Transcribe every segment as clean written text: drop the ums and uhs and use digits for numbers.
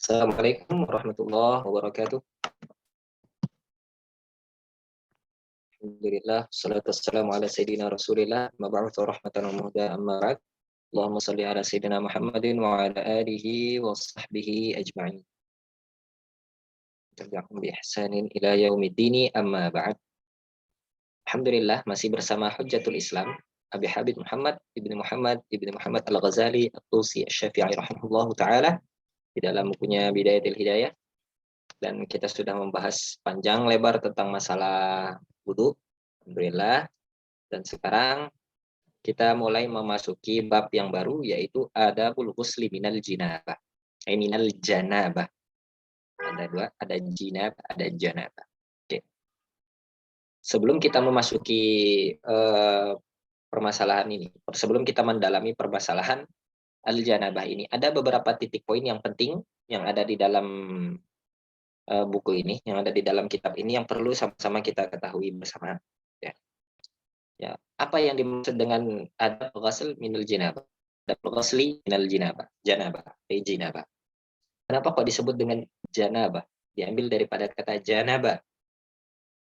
Assalamualaikum warahmatullahi wabarakatuh. Alhamdulillah, salatu wassalamu ala sayyidina Rasulillah, mab'utsu rahmatan wa muhda amma ba'd. Allahumma shalli ala sayyidina Muhammadin wa ala alihi wa sahbihi ajma'in. Tabi'ahum bi ihsanin ila yaumiddini amma ba'd. Alhamdulillah masih bersama Hujjatul Islam Abi Habib Muhammad Al-Ghazali At-Tusi Asy-Syafi'i rahimahullahu taala di dalam bukunya Bidayatul Hidayah, dan kita sudah membahas panjang lebar tentang masalah wudu. Alhamdulillah. Dan sekarang kita mulai memasuki bab yang baru, yaitu adabul ghusli minal jinabah. Minal janabah. Ada dua, ada jinabah, ada janabah. Oke. Sebelum kita memasuki permasalahan ini, sebelum kita mendalami permasalahan al-janabah ini, ada beberapa titik poin yang penting yang ada di dalam buku ini, yang ada di dalam kitab ini, yang perlu sama-sama kita ketahui bersama. Ya, apa yang dimaksud dengan adab ghusl minal janabah? Adab ghusli minal janabah, jinabah. Kenapa kok disebut dengan janabah? Diambil daripada kata janabah,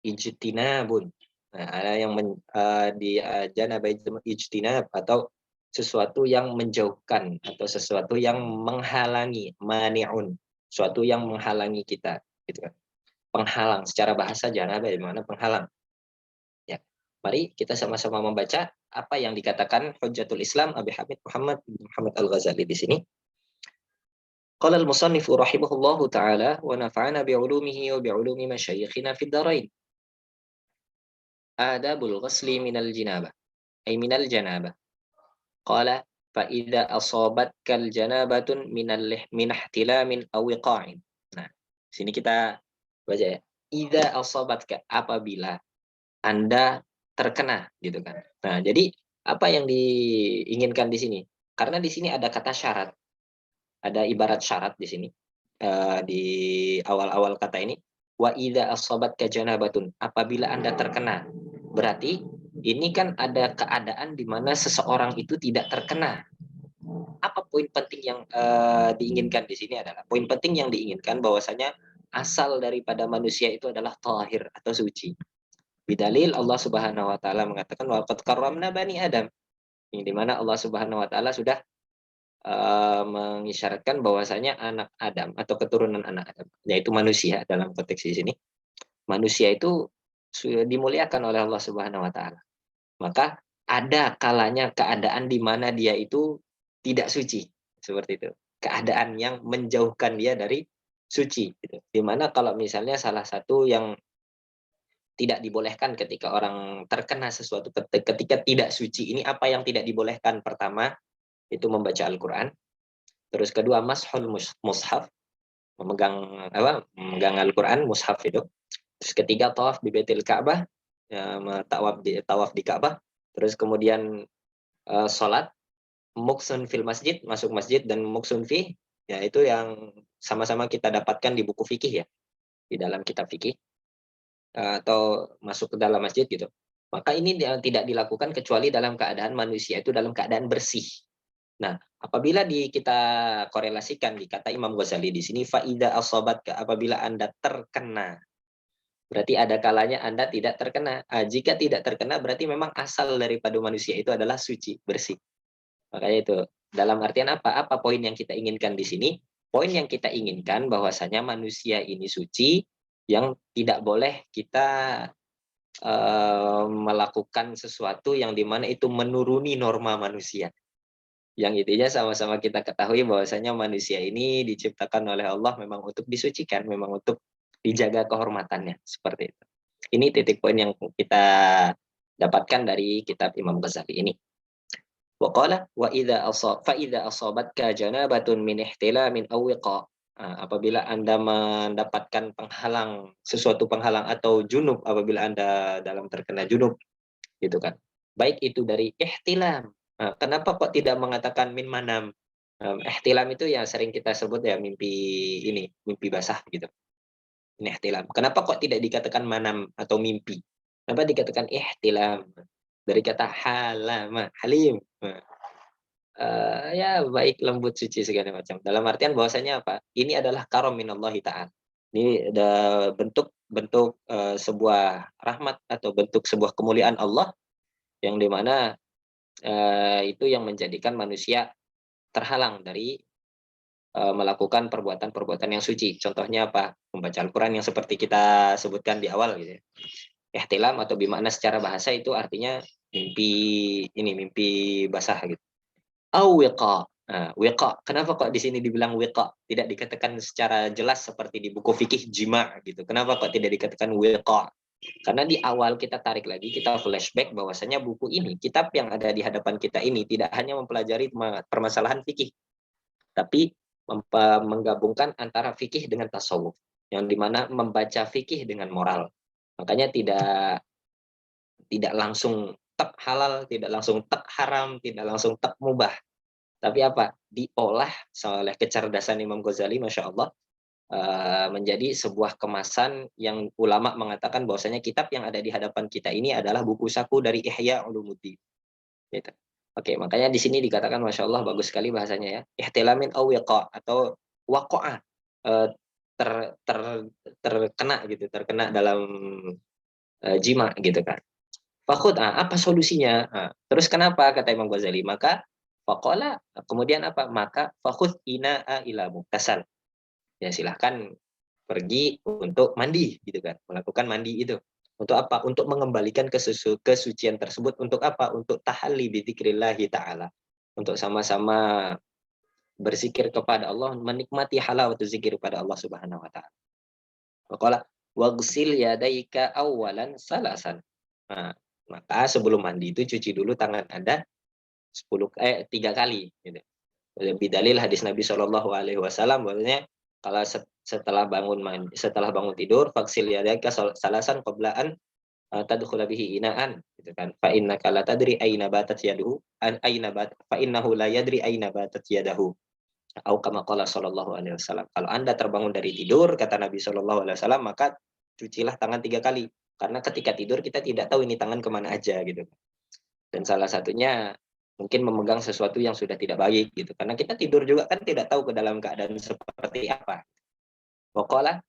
ijtinabun. Nah, ada yang di janabah ijtinab, atau sesuatu yang menjauhkan, atau sesuatu yang menghalangi, mani'un, sesuatu yang menghalangi kita, gitu kan. Penghalang, secara bahasa janabah di mana penghalang. Ya. Mari kita sama-sama membaca apa yang dikatakan Hujjatul Islam Abi Habib Muhammad Al-Ghazali di sini. Qala al-musannifu rahimahullahu taala wa nafa'ana bi'ulumihi wa bi'ulumi masyayikhina fid dharain. Adabul ghusli minal jinabah, ay minal janabah. Qala fa idza asabatkal janabatun min ihtilamin aw wiqa'in. Nah, sini kita baca ya. Idza asabatka, apabila Anda terkena, gitu kan. Nah, jadi apa yang diinginkan di sini? Karena di sini ada kata syarat, ada ibarat syarat di sini, di awal-awal kata ini. Wa idza asabatka janabatun, apabila Anda terkena. Berarti ini kan ada keadaan di mana seseorang itu tidak terkena. Apa poin penting yang diinginkan di sini adalah, poin penting yang diinginkan bahwasanya asal daripada manusia itu adalah tahir atau suci. Bidalil Allah Subhanahu wa taala mengatakan waqad karramna bani Adam. Yang di mana Allah Subhanahu wa taala sudah mengisyaratkan bahwasanya anak Adam atau keturunan anak Adam, yaitu manusia dalam konteks di sini. Manusia itu sudah dimuliakan oleh Allah Subhanahu wa taala. Maka ada kalanya keadaan di mana dia itu tidak suci, seperti itu. Keadaan yang menjauhkan dia dari suci, gitu. Di mana kalau misalnya salah satu yang tidak dibolehkan ketika orang terkena sesuatu, ketika tidak suci ini, apa yang tidak dibolehkan? Pertama, itu membaca Al-Quran. Terus kedua, mashul mushaf, memegang Al-Quran, mushaf itu. Terus ketiga, tawaf di Baitul Ka'bah, ya, tawaf di Ka'bah. Terus kemudian sholat, muksun fil masjid, masuk masjid, dan muksun fi, ya itu yang sama-sama kita dapatkan di buku fikih ya, di dalam kitab fikih, atau masuk ke dalam masjid gitu. Maka ini tidak dilakukan kecuali dalam keadaan manusia itu dalam keadaan bersih. Nah, apabila kita korelasikan di kata Imam Ghazali di sini, faida asobat, apabila Anda terkena, berarti ada kalanya Anda tidak terkena. Jika tidak terkena, berarti memang asal daripada manusia itu adalah suci, bersih. Makanya itu, dalam artian apa? Apa poin yang kita inginkan di sini? Poin yang kita inginkan bahwasanya manusia ini suci, yang tidak boleh kita melakukan sesuatu yang dimana itu menuruni norma manusia. Yang intinya sama-sama kita ketahui bahwasanya manusia ini diciptakan oleh Allah memang untuk disucikan, memang untuk dijaga kehormatannya, seperti itu. Ini titik poin yang kita dapatkan dari kitab Imam Ghazali ini. Wa qala wa idza asabatka janabatun min ihtilamin aw wiqa. Apabila Anda mendapatkan sesuatu penghalang atau junub, apabila Anda dalam terkena junub, gitu kan. Baik itu dari ihtilam. Kenapa kok tidak mengatakan min manam? Ihtilam itu ya sering kita sebut ya mimpi basah gitu. Ini ihtilam. Kenapa kok tidak dikatakan manam atau mimpi? Kenapa dikatakan ihtilam? Dari kata halama, halim. Ya baik, lembut, suci segala macam. Dalam artian bahwasanya apa? Ini adalah karam minallahi ta'ala. Ini ada bentuk sebuah rahmat atau bentuk sebuah kemuliaan Allah yang di mana itu yang menjadikan manusia terhalang dari melakukan perbuatan-perbuatan yang suci. Contohnya apa? Membaca Al-Quran yang seperti kita sebutkan di awal gitu ya. Ihtilam atau bimakna secara bahasa itu artinya mimpi mimpi basah gitu. Au wiqa. Nah, wiqa. Kenapa kok di sini dibilang wiqa? Tidak dikatakan secara jelas seperti di buku fikih jima gitu. Kenapa kok tidak dikatakan wiqa? Karena di awal kita tarik lagi, kita flashback bahwasanya buku ini, kitab yang ada di hadapan kita ini tidak hanya mempelajari permasalahan fikih, tapi menggabungkan antara fikih dengan tasawuf, yang dimana membaca fikih dengan moral. Makanya tidak langsung tek halal, tidak langsung tek haram, tidak langsung tek mubah. Tapi apa? Diolah oleh kecerdasan Imam Ghazali, Masya Allah, menjadi sebuah kemasan yang ulama mengatakan bahwasanya kitab yang ada di hadapan kita ini adalah buku saku dari Ihya Ulumuddin. Gitu. Oke, makanya di sini dikatakan Masya Allah bagus sekali bahasanya ya. Ihtilamin aw wiqa atau waqa'a, ter, ter, terkena gitu, terkena dalam jima gitu kan. Fakhud, apa solusinya? Terus kenapa kata Imam Ghazali? Maka faqala, kemudian apa? Maka fakhud ina'a ila muktasal. Ya silahkan pergi untuk mandi gitu kan, melakukan mandi itu. Untuk apa? Untuk mengembalikan kesucian tersebut. Untuk apa? Untuk tahalli bi dzikrillahi ta'ala. Untuk sama-sama berzikir kepada Allah, menikmati halawatu zikir kepada Allah Subhanahu wa taala. Qala waghsil yadaika awwalan salasan. Nah, maka sebelum mandi itu cuci dulu tangan Anda 3 kali gitu. Lebih dalil hadis Nabi Shallallahu alaihi wasallam bahwasanya kalau setelah bangun tidur faksil yadaka salasan qabla an tadkhula bihi inaan gitu kan. Fa innaka la tadri aina batat yaduhu an aina bat fa innahu la yadri aina batat yadahu. Au kama qala sallallahu alaihi wasallam. Kalau Anda terbangun dari tidur, kata Nabi sallallahu alaihi wasallam, maka cucilah tangan 3 kali. Karena ketika tidur kita tidak tahu ini tangan kemana aja gitu. Dan salah satunya mungkin memegang sesuatu yang sudah tidak baik gitu. Karena kita tidur juga kan tidak tahu ke dalam keadaan seperti apa. Waqala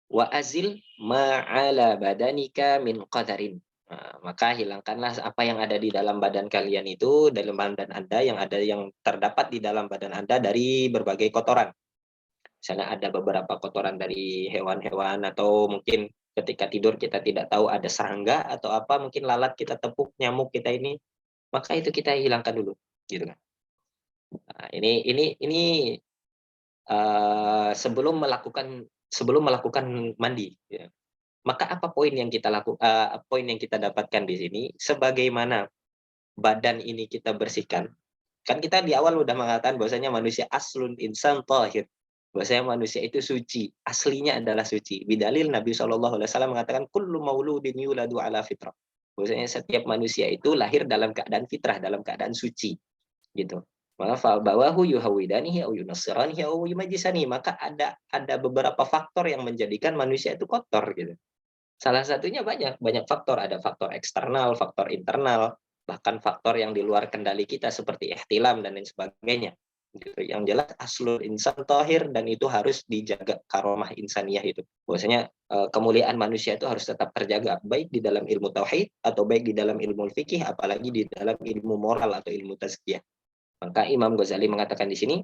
wa azil ma'ala badanika min qadarin. Maka hilangkanlah apa yang ada di dalam badan kalian itu, dalam badan Anda yang terdapat di dalam badan Anda dari berbagai kotoran. Misalnya ada beberapa kotoran dari hewan-hewan atau mungkin ketika tidur kita tidak tahu ada serangga atau apa, mungkin lalat kita tepuk, nyamuk kita ini, maka itu kita hilangkan dulu, gitu kan. Nah, ini sebelum melakukan mandi, ya. Maka apa poin yang kita dapatkan di sini, sebagaimana badan ini kita bersihkan. Kan kita di awal udah mengatakan bahwasanya manusia aslun insan tahir. Bahwasanya manusia itu suci, aslinya adalah suci. Bidalil Nabi Shallallahu alaihi wasallam mengatakan kullu mauludin yuladu ala fitrah. Bahwasanya setiap manusia itu lahir dalam keadaan fitrah, dalam keadaan suci, gitu. Maka fa bawahu yuhawidanihi au yunassiranihi au yumajisani. Maka ada beberapa faktor yang menjadikan manusia itu kotor gitu. Salah satunya banyak faktor, ada faktor eksternal, faktor internal, bahkan faktor yang di luar kendali kita seperti ihtilam dan lain sebagainya. Gitu. Yang jelas aslul insan tohir dan itu harus dijaga karomah insaniyah itu. Bahwasanya kemuliaan manusia itu harus tetap terjaga baik di dalam ilmu tauhid atau baik di dalam ilmu fikih apalagi di dalam ilmu moral atau ilmu tazkiyah. Maka Imam Ghazali mengatakan di sini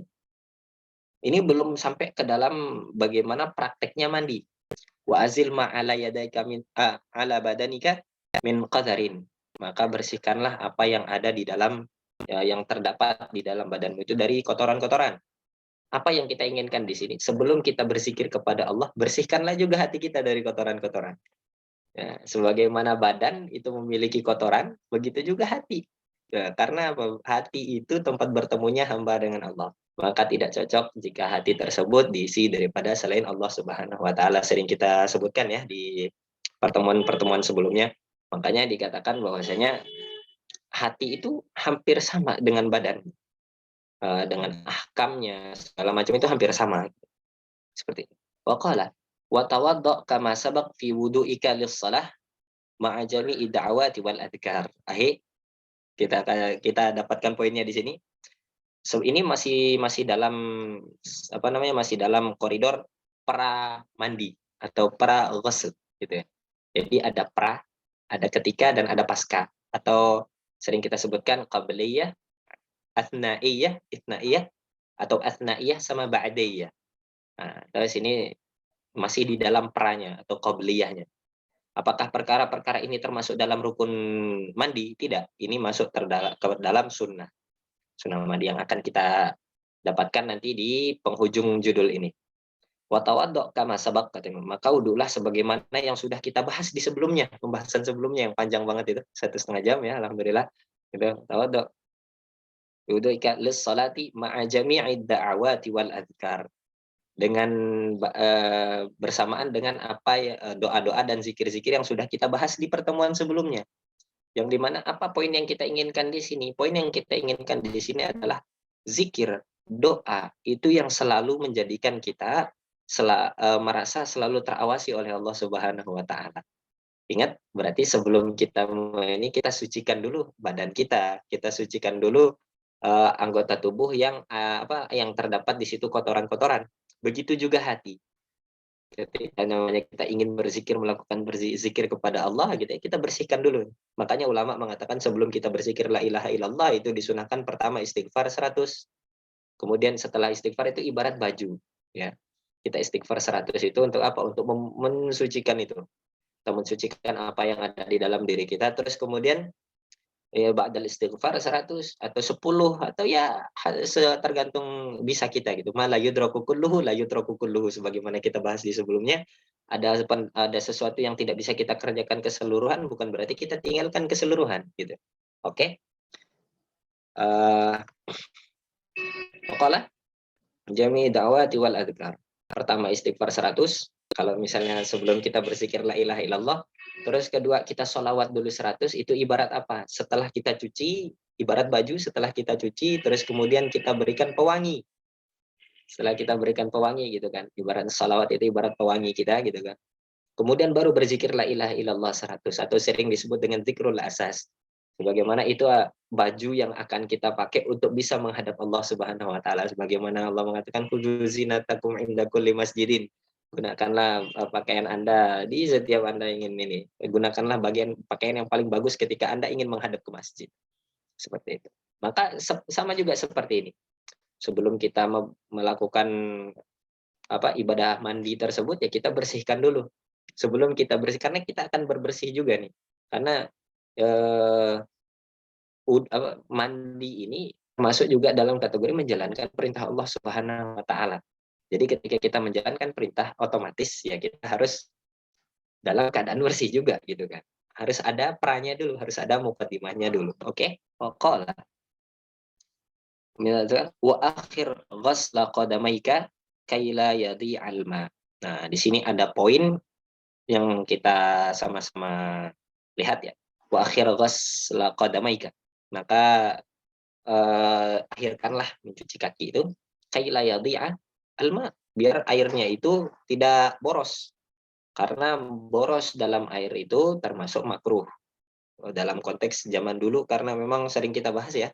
ini belum sampai ke dalam bagaimana prakteknya mandi. Wa azil ma ala yadaika min ala badanika min qadarin. Maka bersihkanlah apa yang ada di dalam yang terdapat di dalam badanmu itu dari kotoran-kotoran. Apa yang kita inginkan di sini? Sebelum kita berzikir kepada Allah, bersihkanlah juga hati kita dari kotoran-kotoran. Ya, sebagaimana badan itu memiliki kotoran, begitu juga hati. Ya, karena hati itu tempat bertemunya hamba dengan Allah. Maka tidak cocok jika hati tersebut diisi daripada selain Allah Subhanahu wa taala. Sering kita sebutkan ya di pertemuan-pertemuan sebelumnya. Makanya dikatakan bahwasanya hati itu hampir sama dengan badan. Dengan ahkamnya segala macam itu hampir sama. Seperti itu. Wa qala wa tawadda kama sabaq fi wudu'ika lis-shalah ma'a jami'i da'awati wal adhkar. Kita dapatkan poinnya di sini. Ini masih masih dalam apa namanya, masih dalam koridor pra mandi atau pra ghusl gitu ya. Jadi ada pra, ada ketika dan ada pasca, atau sering kita sebutkan qabliyah, atnaiyah, itnaiyah, atau atnaiyah sama ba'diyah. Nah, terus ini masih di dalam pranya atau qabliyahnya. Apakah perkara-perkara ini termasuk dalam rukun mandi? Tidak. Ini masuk ke dalam sunnah. Sunnah mandi yang akan kita dapatkan nanti di penghujung judul ini. Watawaddo kama sabak katanya. Maka wudulah sebagaimana yang sudah kita bahas di sebelumnya, pembahasan sebelumnya yang panjang banget itu, 1,5 jam ya, alhamdulillah. Gitu. Tawaddo. Wudu'ika lis salati ma'a jami'id da'awati wal adhkar. Dengan bersamaan dengan apa ya, doa-doa dan zikir-zikir yang sudah kita bahas di pertemuan sebelumnya. Yang dimana apa poin yang kita inginkan di sini? Poin yang kita inginkan di sini adalah zikir, doa itu yang selalu menjadikan kita merasa selalu terawasi oleh Allah Subhanahu wa taala. Ingat, berarti sebelum kita ini kita sucikan dulu badan kita, kita sucikan dulu anggota tubuh yang yang terdapat di situ kotoran-kotoran. Begitu juga hati. Ketika namanya kita ingin berzikir, melakukan berzikir kepada Allah gitu ya, kita bersihkan dulu. Makanya ulama mengatakan sebelum kita berzikir la ilaha illallah itu disunahkan pertama istighfar 100. Kemudian setelah istighfar itu ibarat baju ya. Kita istighfar 100 itu untuk apa? Untuk mensucikan itu. Kita mensucikan apa yang ada di dalam diri kita, terus kemudian ya ba'dal istighfar 100 atau 10 atau ya tergantung bisa kita gitu. Ma la yudraku kulluhu la yutraku kulluhu, sebagaimana kita bahas di sebelumnya. Ada sesuatu yang tidak bisa kita kerjakan keseluruhan bukan berarti kita tinggalkan keseluruhan gitu. Oke. Qala jami da'wati wal adhkar. Pertama istighfar 100. Kalau misalnya sebelum kita berzikir la ilaha illallah, terus kedua kita sholawat dulu 100, itu ibarat apa? Setelah kita cuci, ibarat baju setelah kita cuci, terus kemudian kita berikan pewangi. Setelah kita berikan pewangi gitu kan. Ibarat sholawat itu ibarat pewangi kita gitu kan. Kemudian baru berzikir la ilaha illallah 100 atau sering disebut dengan zikrul asas. Sebagaimana itu baju yang akan kita pakai untuk bisa menghadap Allah Subhanahu wa taala, sebagaimana Allah mengatakan khudzu zinatakum inda kulli masjidin. Gunakanlah pakaian Anda di setiap Anda ingin ini. Gunakanlah bagian pakaian yang paling bagus ketika Anda ingin menghadap ke masjid. Seperti itu. Maka sama juga seperti ini. Sebelum kita melakukan ibadah mandi tersebut ya kita bersihkan dulu. Sebelum kita bersih, karena kita akan berbersih juga nih. Karena eh, mandi ini masuk juga dalam kategori menjalankan perintah Allah Subhanahu wa taala. Jadi ketika kita menjalankan perintah, otomatis ya kita harus dalam keadaan bersih juga gitu kan. Harus ada pranya dulu, harus ada mukadimahnya dulu. Oke? Qala wa akhir ghasla qadamaika kaila yadi alma. Nah, di sini ada poin yang kita sama-sama lihat ya. Wa akhir ghasla qadamaika. Maka akhirkanlah mencuci kaki itu kaila yadi'a alma, biar airnya itu tidak boros. Karena boros dalam air itu termasuk makruh dalam konteks zaman dulu, karena memang sering kita bahas ya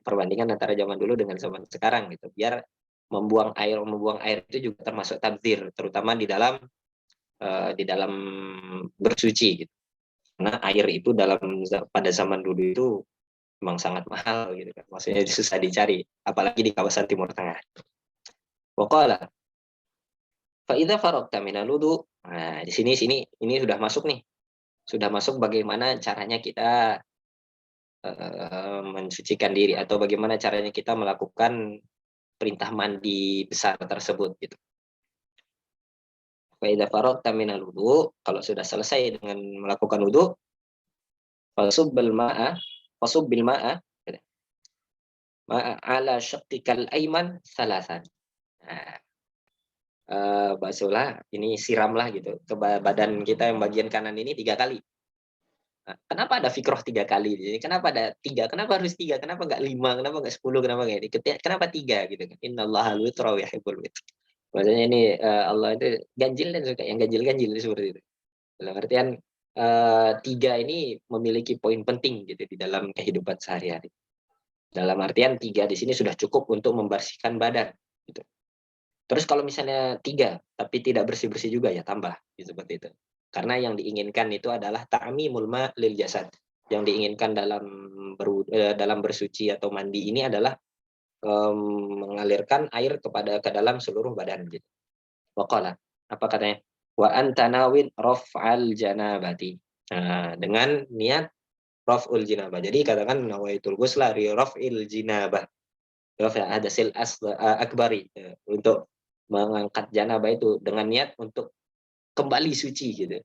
perbandingan antara zaman dulu dengan zaman sekarang gitu. Biar membuang air itu juga termasuk tabdzir, terutama di dalam bersuci gitu. Karena air itu pada zaman dulu itu memang sangat mahal gitu kan. Maksudnya susah dicari, apalagi di kawasan Timur Tengah. Waqala fa idza faragta minal wudu. Nah, di sini ini sudah masuk nih. Sudah masuk bagaimana caranya kita mensucikan diri atau bagaimana caranya kita melakukan perintah mandi besar tersebut gitu. Fa idza faragta minal wudu, kalau sudah selesai dengan melakukan wudu, fasubbil ma'a fasubbil ma'a ala syaqqikal aiman salasan. Nah, basuhlah, ini siramlah gitu ke badan kita yang bagian kanan ini 3 kali. Nah, kenapa ada fikroh 3 kali? Jadi kenapa ada 3? Kenapa harus 3? Kenapa nggak 5? Kenapa nggak 10? Kenapa nggak ini? Kenapa 3 gitu kan? Innallaha lutra yuhibbul witr. Maksudnya ini Allah itu ganjil dan suka yang ganjil-ganjil seperti itu. Dalam artian tiga ini memiliki poin penting gitu di dalam kehidupan sehari-hari. Dalam artian tiga di sini sudah cukup untuk membersihkan badan. Gitu. Terus kalau misalnya tiga, tapi tidak bersih-bersih juga ya tambah, gitu, seperti itu. Karena yang diinginkan itu adalah ta'mimul ma lil jasad. Yang diinginkan dalam bersuci atau mandi ini adalah mengalirkan air ke dalam seluruh badan. Gitu. Waqala, apa katanya? Wa antanawin raf'al janabati. Nah, dengan niat raf'ul jinabah. Jadi katakan nawaitul ghusla li raf'il jinabah. Raf'a hadasil akbari. Untuk mengangkat janabah itu dengan niat untuk kembali suci gitu.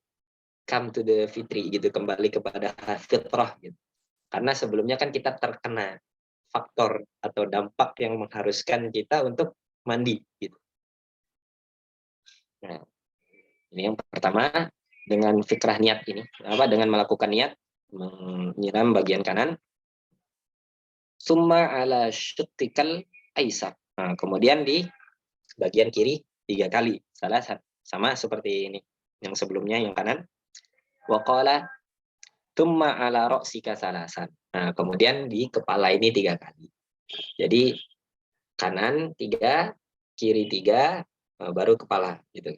Come to the fitri gitu, kembali kepada fitrah gitu. Karena sebelumnya kan kita terkena faktor atau dampak yang mengharuskan kita untuk mandi gitu. Nah, ini yang pertama dengan fikrah niat ini. Dengan melakukan niat menyiram bagian kanan. Summa ala syuttikal aisar. Nah, kemudian di bagian kiri 3 kali. Salah sama seperti ini. Yang sebelumnya yang kanan. Wa qala summa ala ra'sika salasan. Nah, kemudian di kepala ini 3 kali. Jadi kanan 3, kiri 3, baru kepala gitu.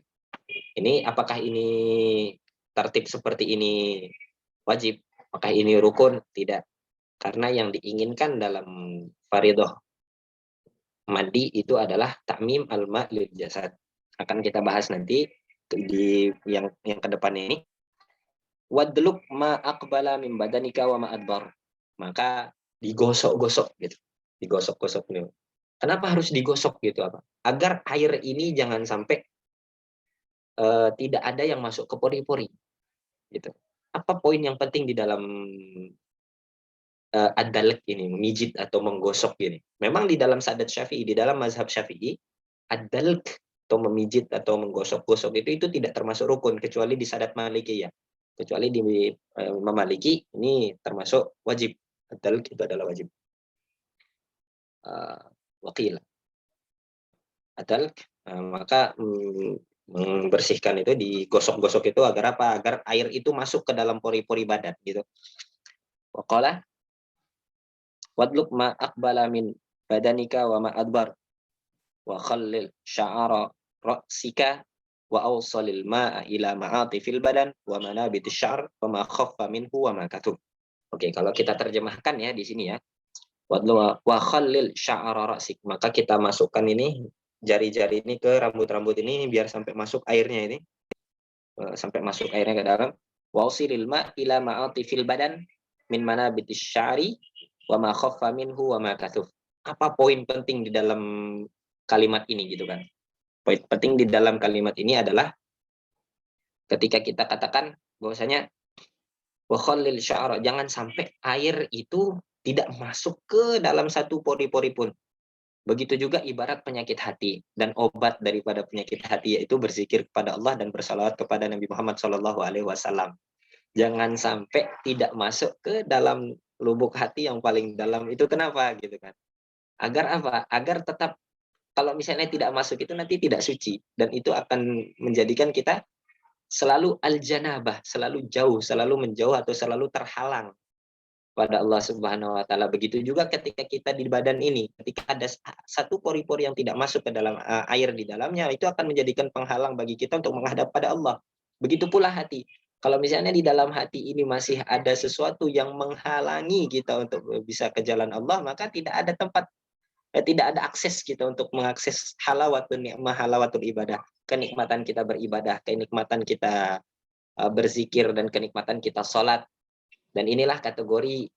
Ini apakah ini tertib seperti ini wajib? Apakah ini rukun? Tidak. Karena yang diinginkan dalam fardhu mandi itu adalah ta'mim al-ma' lil jasad. Akan kita bahas nanti di yang ke depan ini. Wadluk ma aqbala min badanika wa ma adbar. Maka digosok-gosok gitu. Digosok-gosok nih. Kenapa harus digosok gitu apa? Agar air ini jangan sampai tidak ada yang masuk ke pori-pori gitu. Apa poin yang penting di dalam ad-dalk ini, memijit atau menggosok ini? Memang di dalam sadat Syafi'i, di dalam mazhab Syafi'i, ad-dalk atau memijit atau menggosok-gosok itu tidak termasuk rukun kecuali di sadat Maliki ya. Kecuali di Imam Maliki ini termasuk wajib. Ad-dalk itu adalah wajib. Wakil. Ad-dalk maka membersihkan itu digosok-gosok itu agar apa? Agar air itu masuk ke dalam pori-pori badan gitu. Waqala wadluk ma aqbala min badanika wa ma adbar wa khallil sya'ara ra'sika wa awsalil ma'a ila ma'atifil badan wa manabitis syar wa ma khaffa minhu wa ma katub. Oke, kalau kita terjemahkan ya di sini ya. Wadlu wa khallil sya'ara ra'sik. Maka kita masukkan ini jari-jari ini ke rambut-rambut ini biar sampai masuk airnya ini. Sampai masuk airnya ke dalam. Wa usilil ma ila ma'atifil badan min manabitis syari wa ma khaffa minhu wa ma katub. Apa poin penting di dalam kalimat ini gitu kan? Poin penting di dalam kalimat ini adalah ketika kita katakan bahwasanya wa khallil sya'ra, jangan sampai air itu tidak masuk ke dalam satu pori-pori pun. Begitu juga ibarat penyakit hati, dan obat daripada penyakit hati yaitu berzikir kepada Allah dan bersalawat kepada Nabi Muhammad SAW. Jangan sampai tidak masuk ke dalam lubuk hati yang paling dalam itu. Kenapa gitu kan? Agar apa? Agar tetap, kalau misalnya tidak masuk itu nanti tidak suci, dan itu akan menjadikan kita selalu al-janabah, selalu jauh, selalu menjauh atau selalu terhalang pada Allah Subhanahu wa taala. Begitu juga ketika kita di badan ini, ketika ada satu pori-pori yang tidak masuk ke dalam air di dalamnya, itu akan menjadikan penghalang bagi kita untuk menghadap pada Allah. Begitu pula hati. Kalau misalnya di dalam hati ini masih ada sesuatu yang menghalangi kita untuk bisa ke jalan Allah, maka tidak ada tempat, tidak ada akses kita untuk mengakses halawatul nikmah, halawatul ibadah, kenikmatan kita beribadah, kenikmatan kita berzikir, dan kenikmatan kita sholat. Dan inilah kategori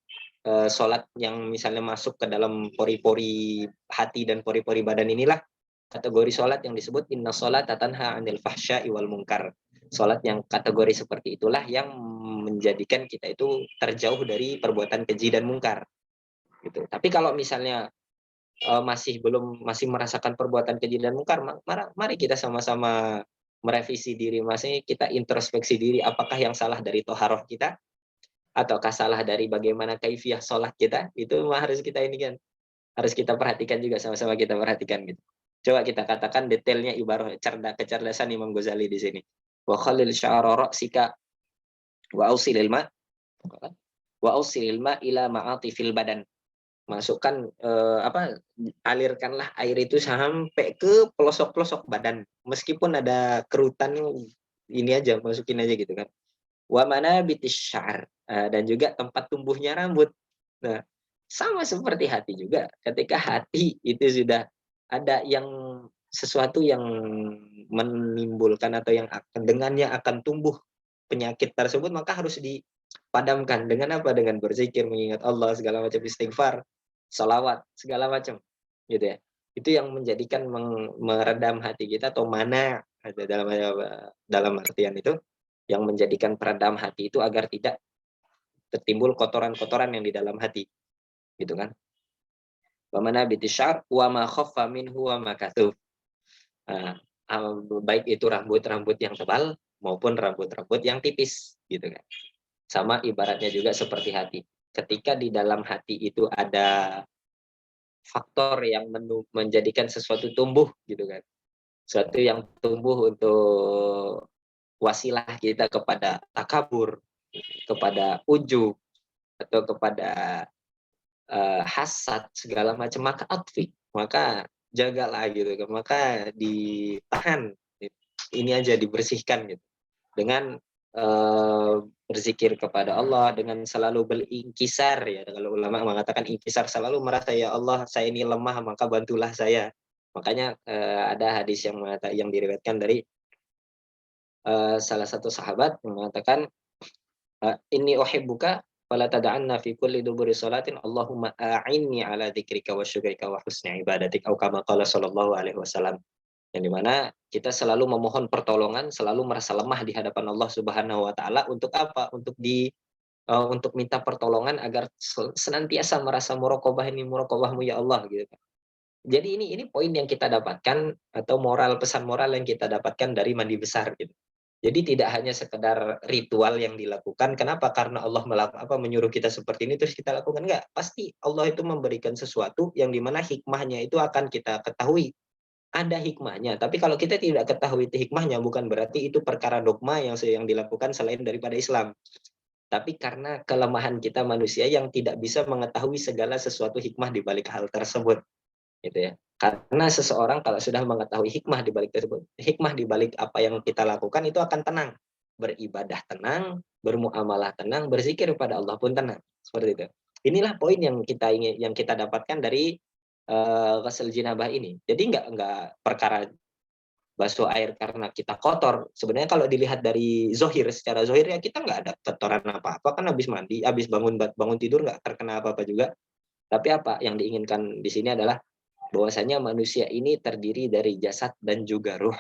sholat yang misalnya masuk ke dalam pori-pori hati dan pori-pori badan, inilah kategori sholat yang disebut inna sholat tanha 'anil fahsya'i wal munkar. Sholat yang kategori seperti itulah yang menjadikan kita itu terjauh dari perbuatan keji dan mungkar. Gitu. Tapi kalau misalnya masih merasakan perbuatan keji dan mungkar, mari kita sama-sama merevisi diri, maksudnya kita introspeksi diri, apakah yang salah dari toharoh kita, ataukah salah dari bagaimana kaifiyah sholat kita. Itu harus kita ini kan, harus kita perhatikan juga, sama-sama kita perhatikan gitu. Coba kita katakan detailnya ibarat kecerdasan Imam Ghazali di sini. Wa khalil sya'ra ra'sika Wa ausilil ma wa ausilil ma ila ma'atifil badan. Masukkan alirkanlah air itu sampai ke pelosok-pelosok badan. Meskipun ada kerutan, ini aja masukin aja gitu kan. Wa manabitis sya'ar, dan juga tempat tumbuhnya rambut. Nah, sama seperti hati juga. Ketika hati itu sudah ada yang sesuatu yang menimbulkan atau yang akan dengannya akan tumbuh penyakit tersebut, maka harus dipadamkan dengan apa? Dengan berzikir, mengingat Allah, segala macam istighfar, salawat, segala macam, gitu ya. Itu yang menjadikan meredam hati kita, atau mana ada dalam artian itu yang menjadikan peredam hati itu agar tidak tertimbul kotoran-kotoran yang di dalam hati, gitu kan. Wa mana bitisyar wa ma khaffa minhu wa ma kathuf. Baik itu rambut-rambut yang tebal maupun rambut-rambut yang tipis, gitu kan. Sama ibaratnya juga seperti hati. Ketika di dalam hati itu ada faktor yang menjadikan sesuatu tumbuh, gitu kan. Sesuatu yang tumbuh untuk wasilah kita kepada takabur, kepada ujub, atau kepada hasad segala macam, maka atfi, maka jagalah gitu kan, maka ditahan, ini aja dibersihkan gitu dengan berzikir kepada Allah, dengan selalu berinkisar, ya kalau ulama mengatakan inkisar, selalu merasa ya Allah saya ini lemah maka bantulah saya. Makanya ada hadis yang diriwayatkan dari salah satu sahabat mengatakan, inni uhibbuka fala tad'anna fi kulli duburi salatin Allahumma a'inni ala dzikrika wa syukrika wa husni ibadatik, atau kama qala sallallahu alaihi wasallam. Yang dimana kita selalu memohon pertolongan, selalu merasa lemah di hadapan Allah Subhanahu wa taala, untuk apa? Untuk minta pertolongan agar senantiasa merasa muraqabah, ini muraqabahmu ya Allah, gitu kan. Jadi ini poin yang kita dapatkan, atau pesan moral yang kita dapatkan dari mandi besar gitu. Jadi tidak hanya sekedar ritual yang dilakukan. Kenapa? Karena Allah menyuruh kita seperti ini terus kita lakukan, enggak. Pasti Allah itu memberikan sesuatu yang dimana hikmahnya itu akan kita ketahui. Ada hikmahnya. Tapi kalau kita tidak ketahui itu hikmahnya, bukan berarti itu perkara dogma yang dilakukan selain daripada Islam. Tapi karena kelemahan kita manusia yang tidak bisa mengetahui segala sesuatu hikmah di balik hal tersebut, gitu ya. Karena seseorang kalau sudah mengetahui hikmah di balik tersebut, hikmah di balik apa yang kita lakukan, itu akan tenang, beribadah tenang, bermuamalah tenang, berzikir kepada Allah pun tenang, seperti itu. Inilah poin yang kita dapatkan dari ghusl jinabah ini. Jadi enggak perkara basuh air karena kita kotor. Sebenarnya kalau dilihat dari secara zohir ya kita nggak ada kotoran apa-apa, kan habis mandi, habis bangun tidur nggak terkena apa-apa juga. Tapi apa yang diinginkan di sini adalah bahwasanya manusia ini terdiri dari jasad dan juga ruh.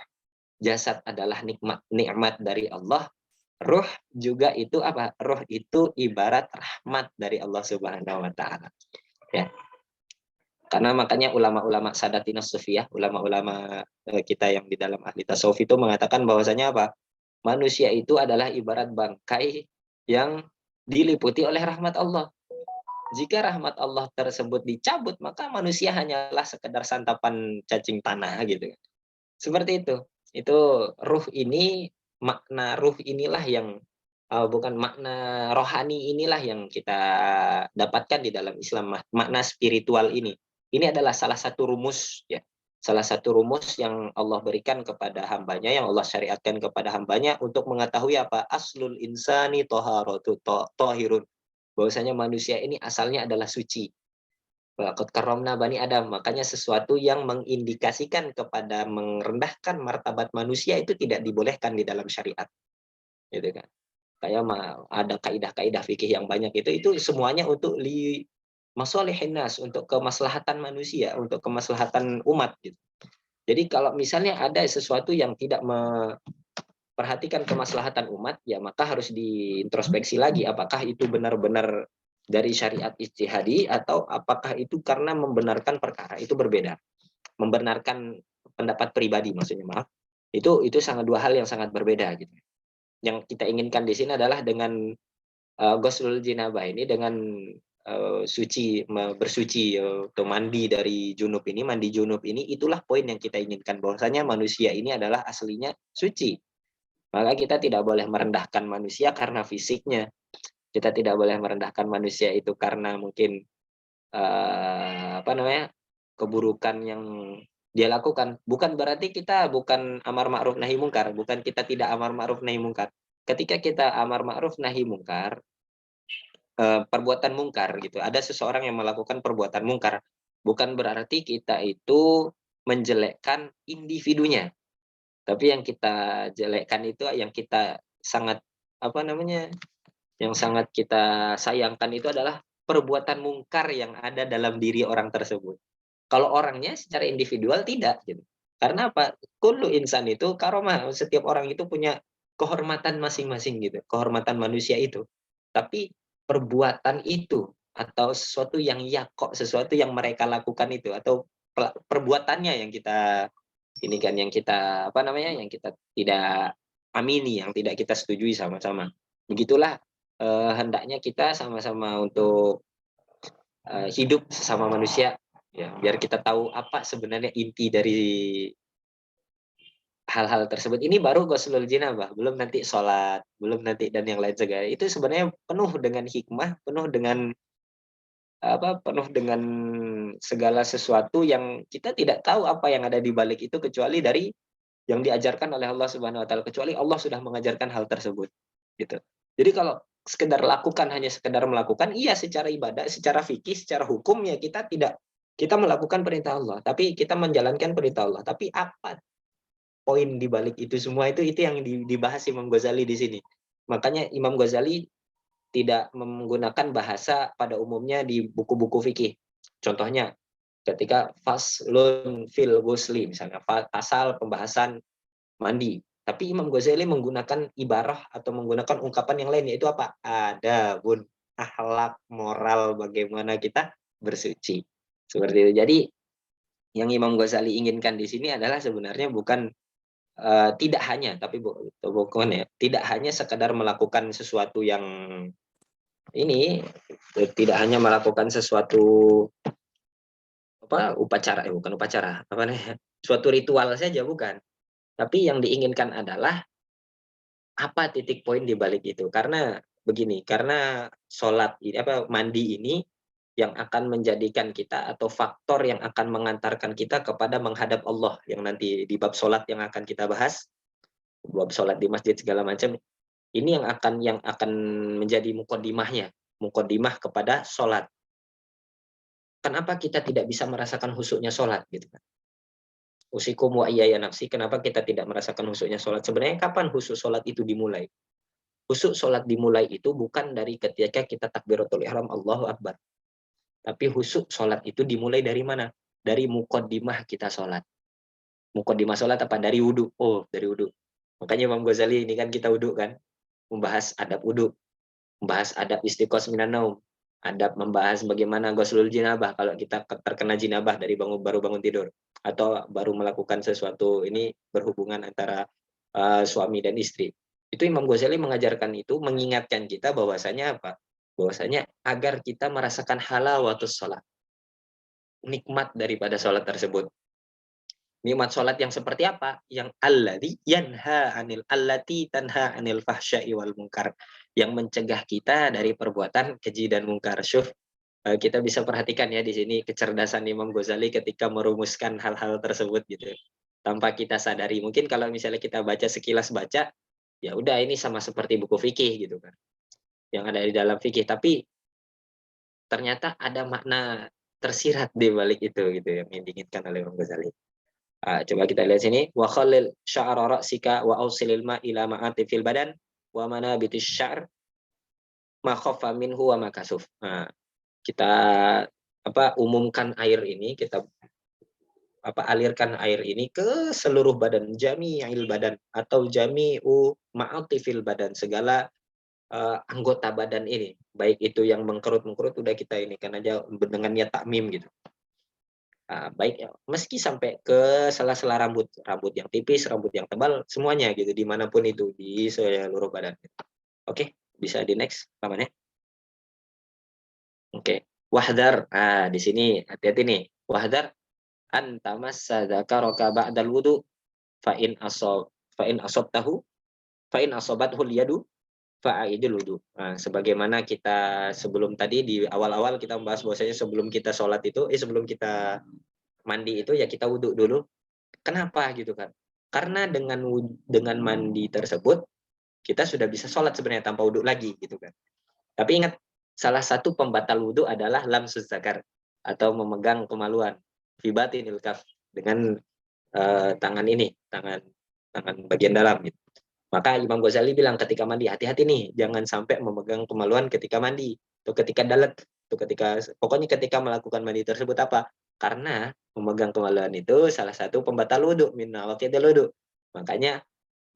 Jasad adalah nikmat dari Allah. Ruh juga itu apa? Ruh itu ibarat rahmat dari Allah Subhanahu wa taala. Ya. Karena makanya ulama-ulama Sadatinus Sufiyah, ulama-ulama kita yang di dalam ahli tasawuf itu mengatakan bahwasanya apa? Manusia itu adalah ibarat bangkai yang diliputi oleh rahmat Allah. Jika rahmat Allah tersebut dicabut, maka manusia hanyalah sekedar santapan cacing tanah gitu. Seperti itu. Itu ruh ini, makna ruh inilah yang bukan makna rohani inilah yang kita dapatkan di dalam Islam, makna spiritual ini. Ini adalah salah satu rumus, ya. Salah satu rumus yang Allah berikan kepada hambanya, yang Allah syariatkan kepada hambanya untuk mengetahui apa? Aslul insani toharatu tohirun. Bahwasanya manusia ini asalnya adalah suci. Laqad karramna bani Adam. Makanya sesuatu yang mengindikasikan kepada merendahkan martabat manusia itu tidak dibolehkan di dalam syariat. Gitu kan. Kayak ada kaidah-kaidah fikih yang banyak itu semuanya untuk masalihin nas, untuk kemaslahatan manusia, untuk kemaslahatan umat gitu. Jadi kalau misalnya ada sesuatu yang tidak memperhatikan kemaslahatan umat, ya maka harus diintrospeksi lagi apakah itu benar-benar dari syariat ijtihadi atau apakah itu karena membenarkan perkara. Itu berbeda. Membenarkan pendapat pribadi maksudnya, maaf. Itu sangat dua hal yang sangat berbeda gitu. Yang kita inginkan di sini adalah dengan ghuslul jinabah ini, dengan bersuci atau mandi dari junub ini, itulah poin yang kita inginkan, bahwasanya manusia ini adalah aslinya suci. Maka kita tidak boleh merendahkan manusia karena fisiknya. Kita tidak boleh merendahkan manusia itu karena mungkin apa namanya, keburukan yang dia lakukan. Bukan berarti kita bukan amar ma'ruf nahi mungkar, bukan kita tidak amar ma'ruf nahi mungkar. Ketika kita amar ma'ruf nahi mungkar, perbuatan mungkar gitu, ada seseorang yang melakukan perbuatan mungkar, bukan berarti kita itu menjelekkan individunya, tapi yang kita jelekkan itu, yang kita sangat, apa namanya, yang sangat kita sayangkan itu adalah perbuatan mungkar yang ada dalam diri orang tersebut. Kalau orangnya secara individual tidak gitu. Karena apa? Kullu insan itu karomah, setiap orang itu punya kehormatan masing-masing gitu, kehormatan manusia itu. Tapi perbuatan itu atau sesuatu yang kok sesuatu yang mereka lakukan itu atau perbuatannya yang kita ini kan, yang kita apa namanya, yang kita tidak amini, yang tidak kita setujui sama-sama. Begitulah hendaknya kita sama-sama untuk hidup sesama manusia, ya, biar kita tahu apa sebenarnya inti dari hal-hal tersebut. Ini baru ghuslul jinabah, belum nanti sholat, belum nanti dan yang lain sebagainya. Itu sebenarnya penuh dengan hikmah, penuh dengan apa, penuh dengan segala sesuatu yang kita tidak tahu apa yang ada di balik itu kecuali dari yang diajarkan oleh Allah Subhanahu wa taala, kecuali Allah sudah mengajarkan hal tersebut, gitu. Jadi kalau sekedar lakukan, hanya sekedar melakukan, iya secara ibadah, secara fikih, secara hukum ya kita melakukan perintah Allah, tapi kita menjalankan perintah Allah. Tapi apa poin di balik itu semua itu yang dibahas Imam Ghazali di sini. Makanya Imam Ghazali tidak menggunakan bahasa pada umumnya di buku-buku fikih. Contohnya ketika faslun fil ghusli misalnya, pasal pembahasan mandi. Tapi Imam Ghazali menggunakan ibarah atau menggunakan ungkapan yang lain, yaitu apa? Adabun, akhlak, moral, bagaimana kita bersuci. Seperti itu. Jadi yang Imam Ghazali inginkan di sini adalah sebenarnya bukan tidak hanya, tapi bukan ya, tidak hanya sekadar melakukan sesuatu yang ini, tidak hanya melakukan sesuatu apa upacara, bukan upacara, apa namanya, suatu ritual saja bukan. Tapi yang diinginkan adalah apa titik poin di balik itu? Karena begini, karena sholat ini apa, mandi ini yang akan menjadikan kita atau faktor yang akan mengantarkan kita kepada menghadap Allah, yang nanti di bab sholat yang akan kita bahas, bab sholat di masjid segala macam, ini yang akan menjadi mukodimah kepada sholat. Kenapa kita tidak bisa merasakan khusyuknya sholat gitu kan? Usikum wa iyaya nafsi, kenapa kita tidak merasakan khusyuknya sholat? Sebenarnya kapan khusyuk sholat itu dimulai? Khusyuk sholat dimulai itu bukan dari ketika kita takbiratul ihram Allahu Akbar. Tapi khusyuk sholat itu dimulai dari mana? Dari muqaddimah kita sholat. Muqaddimah sholat apa? Dari wudhu. Oh, dari wudhu. Makanya Imam Ghazali ini kan kita wudhu kan. Membahas adab wudhu. Membahas adab istiqos minan naum. Adab membahas bagaimana ghuslul jinabah kalau kita terkena jinabah dari baru bangun tidur. Atau baru melakukan sesuatu ini berhubungan antara suami dan istri. Itu Imam Ghazali mengajarkan itu, mengingatkan kita bahwasanya apa? Bahwasanya agar kita merasakan halawatus sholat, nikmat daripada sholat tersebut. Nikmat sholat yang seperti apa? Yang allati tanha anil fahsya'i wal munkar, yang mencegah kita dari perbuatan keji dan mungkar. Syuf, kita bisa perhatikan ya di sini kecerdasan Imam Ghazali ketika merumuskan hal-hal tersebut gitu. Tanpa kita sadari. Mungkin kalau misalnya kita baca sekilas baca, ya udah ini sama seperti buku fikih gitu kan, yang ada di dalam fikih, tapi ternyata ada makna tersirat di balik itu gitu yang diinginkan oleh Imam Ghazali. Coba kita lihat sini, wa khallil sya'ra ra'sika wa awsilil ma ila ma'atifil badan wa manabitis sy'r ma khaffa minhu wa ma kasuf. Nah, kita apa umumkan air ini, kita apa alirkan air ini ke seluruh badan, jami'il badan atau jami'u ma'atifil badan, segala anggota badan ini, baik itu yang mengkerut-mengkerut udah kita ini kan aja dengan niat takmim gitu. Baik ya, meski sampai ke sela-sela rambut, rambut yang tipis, rambut yang tebal, semuanya gitu, dimanapun itu, di seluruh badan. Oke, bisa di next namanya. Oke, wahdar. Di sini hati-hati nih. Wahdar an tamassa dzakaraka ba'dal wudu fa in asabtahu fa in asabathul yadu fa'idul wudu. Nah, sebagaimana kita sebelum tadi di awal-awal kita membahas bahwasanya sebelum kita sholat itu, sebelum kita mandi itu ya kita wudhu dulu. Kenapa gitu kan? Karena dengan mandi tersebut kita sudah bisa sholat sebenarnya tanpa wudhu lagi gitu kan. Tapi ingat, salah satu pembatal wudhu adalah lamsus zakar atau memegang kemaluan fi batinil kaf dengan tangan ini, tangan bagian dalam gitu. Maka Imam Ghazali bilang ketika mandi hati-hati nih, jangan sampai memegang kemaluan ketika mandi atau ketika dalet, atau pokoknya ketika melakukan mandi tersebut apa? Karena memegang kemaluan itu salah satu pembatal wudhu, min nawaqidil wudhu. Makanya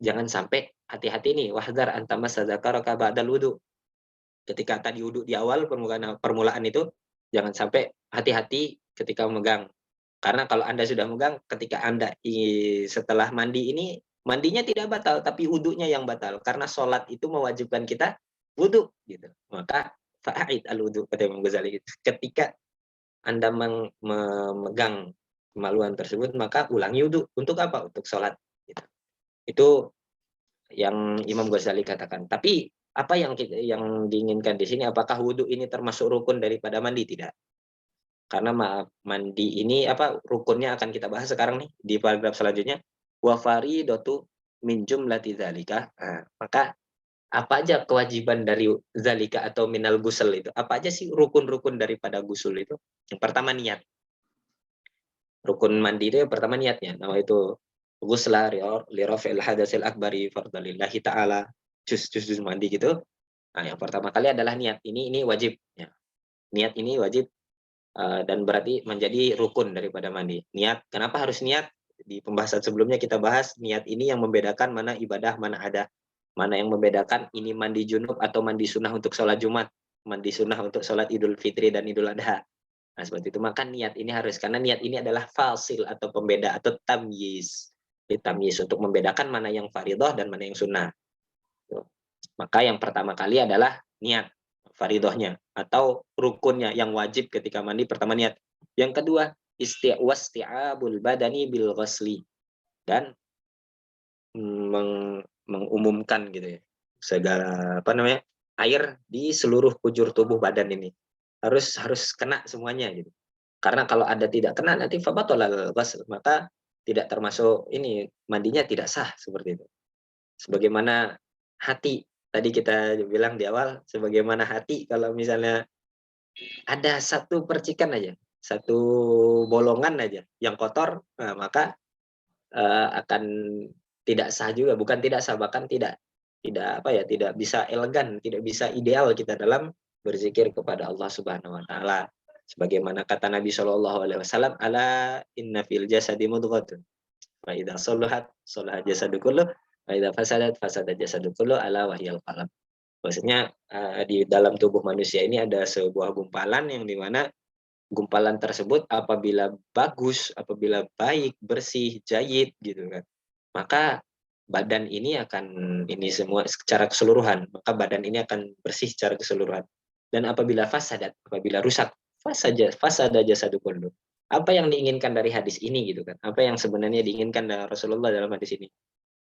jangan sampai, hati-hati nih, wahdar antama sadzakaraka ba'dal wudhu. Ketika tadi wudhu di awal permulaan itu, jangan sampai hati-hati ketika memegang. Karena kalau Anda sudah megang, ketika Anda setelah mandi ini, mandinya tidak batal, tapi wudhunya yang batal. Karena sholat itu mewajibkan kita wudhu. Gitu. Maka fa'id al-wudhu, kata Imam Ghazali. Ketika Anda memegang kemaluan tersebut, maka ulangi wudhu. Untuk apa? Untuk sholat. Gitu. Itu yang Imam Ghazali katakan. Tapi apa yang diinginkan di sini? Apakah wudhu ini termasuk rukun daripada mandi? Tidak. Karena mandi ini rukunnya akan kita bahas sekarang nih di paragraf selanjutnya. Wa faridatu min jumlati dzalika. Nah, maka apa aja kewajiban dari zalika atau minal gusel itu? Apa aja sih rukun-rukun daripada gusul itu? Yang pertama niat. Rukun mandi itu yang pertama niatnya. Nah, itu ghusla li raf'il hadatsil akbari fardalillahi ta'ala. Jus mandi gitu. Nah, yang pertama kali adalah niat. Ini wajib ya. Niat ini wajib. Dan berarti menjadi rukun daripada mandi. Niat, kenapa harus niat? Di pembahasan sebelumnya kita bahas niat ini yang membedakan mana ibadah, mana ada. Mana yang membedakan ini mandi junub atau mandi sunnah untuk sholat Jumat, mandi sunnah untuk sholat Idul Fitri dan Idul Adha. Nah, seperti itu. Maka niat ini harus, karena niat ini adalah fasil atau pembeda atau tamyiz. Tamyiz untuk membedakan mana yang faridah dan mana yang sunnah. Maka yang pertama kali adalah niat faridohnya atau rukunnya yang wajib ketika mandi, pertama niat. Yang kedua wasti'abul badani bil ghusli, dan mengumumkan gitu ya segala air di seluruh kujur tubuh badan ini harus kena semuanya gitu. Karena kalau ada tidak kena nanti fabatolal ghusl, maka tidak termasuk ini, mandinya tidak sah seperti itu. Sebagaimana hati tadi kita bilang di awal, sebagaimana hati kalau misalnya ada satu percikan aja, satu bolongan aja yang kotor, nah, maka akan tidak sah juga, bukan tidak sah, bahkan tidak tidak bisa elegan, tidak bisa ideal kita dalam berzikir kepada Allah Subhanahu wa taala. Sebagaimana kata Nabi Shallallahu alaihi wasallam, ala inna fil jasadi mudghatun fa idza salahat salaha jasadu kullu wa idza fasadat fasada jasadu kullu ala wahyal qalb. Maksudnya di dalam tubuh manusia ini ada sebuah gumpalan yang dimana gumpalan tersebut apabila bagus, apabila baik, bersih, jayid gitu kan, maka badan ini akan ini semua secara keseluruhan, maka badan ini akan bersih secara keseluruhan. Dan apabila fasadat, apabila rusak, fasada jasadu kullu. Apa yang diinginkan dari hadis ini gitu kan? Apa yang sebenarnya diinginkan dari Rasulullah dalam hadis ini?